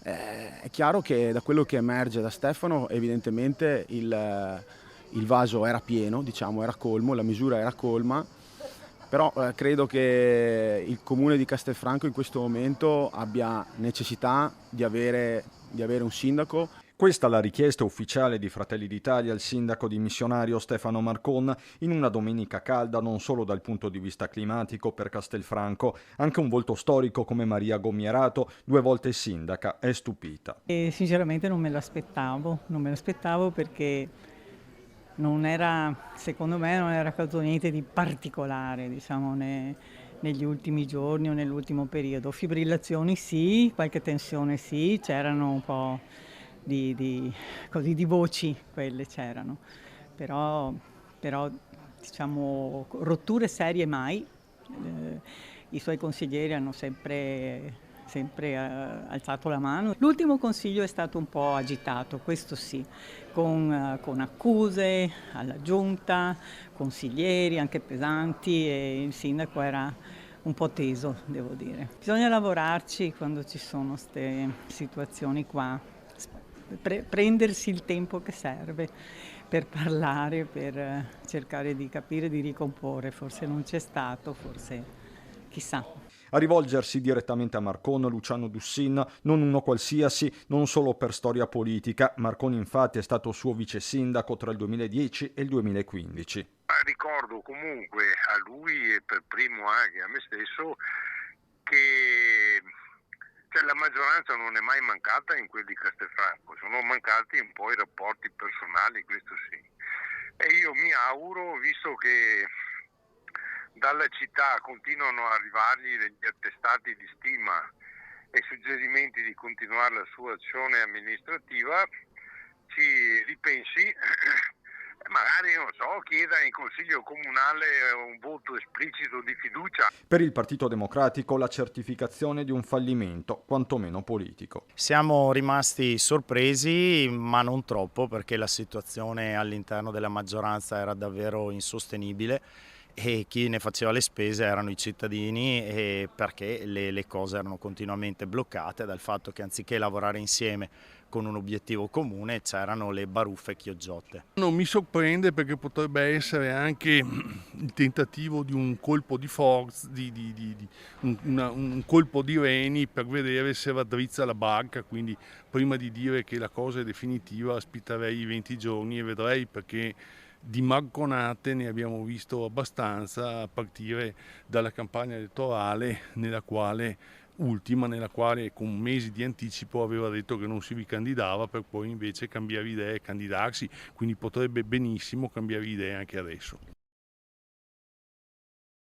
È chiaro che da quello che emerge da Stefano evidentemente il vaso era pieno, diciamo, era colmo, la misura era colma, però credo che il comune di Castelfranco in questo momento abbia necessità di avere un sindaco. Questa la richiesta ufficiale di Fratelli d'Italia al sindaco dimissionario Stefano Marcon in una domenica calda non solo dal punto di vista climatico per Castelfranco, anche un volto storico come Maria Gomierato, 2 volte sindaca, è stupita. E sinceramente non me l'aspettavo perché secondo me non era accaduto niente di particolare, diciamo, negli ultimi giorni o nell'ultimo periodo. Fibrillazioni sì, qualche tensione sì, c'erano un po' così, di voci, quelle c'erano, però, però diciamo rotture serie mai. I suoi consiglieri hanno sempre alzato la mano. L'ultimo consiglio è stato un po' agitato, questo sì, con accuse alla giunta, consiglieri anche pesanti, e il sindaco era un po' teso, devo dire. Bisogna lavorarci quando ci sono queste situazioni qua, prendersi il tempo che serve per parlare, per cercare di capire, di ricomporre. Forse non c'è stato, forse chissà. A rivolgersi direttamente a Marcon, Luciano Dussin, non uno qualsiasi, non solo per storia politica. Marcon infatti è stato suo vice sindaco tra il 2010 e il 2015. Ricordo comunque a lui e per primo anche a me stesso che la maggioranza non è mai mancata in quel di Castelfranco, sono mancati un po' i rapporti personali, questo sì. E io mi auguro, visto che dalla città continuano a arrivargli degli attestati di stima e suggerimenti di continuare la sua azione amministrativa, ci ripensi e magari, non so, chieda in consiglio comunale un voto esplicito di fiducia. Per il Partito Democratico la certificazione di un fallimento, quantomeno politico. Siamo rimasti sorpresi, ma non troppo, perché la situazione all'interno della maggioranza era davvero insostenibile e chi ne faceva le spese erano i cittadini, e perché le cose erano continuamente bloccate dal fatto che anziché lavorare insieme con un obiettivo comune c'erano le baruffe chioggiotte. Non mi sorprende perché potrebbe essere anche il tentativo di un colpo di forza, un colpo di reni per vedere se raddrizza la barca, quindi prima di dire che la cosa è definitiva aspetterei i 20 giorni e vedrei, perché di marconate ne abbiamo visto abbastanza a partire dalla campagna elettorale nella quale con mesi di anticipo aveva detto che non si ricandidava per poi invece cambiare idea e candidarsi, quindi potrebbe benissimo cambiare idea anche adesso.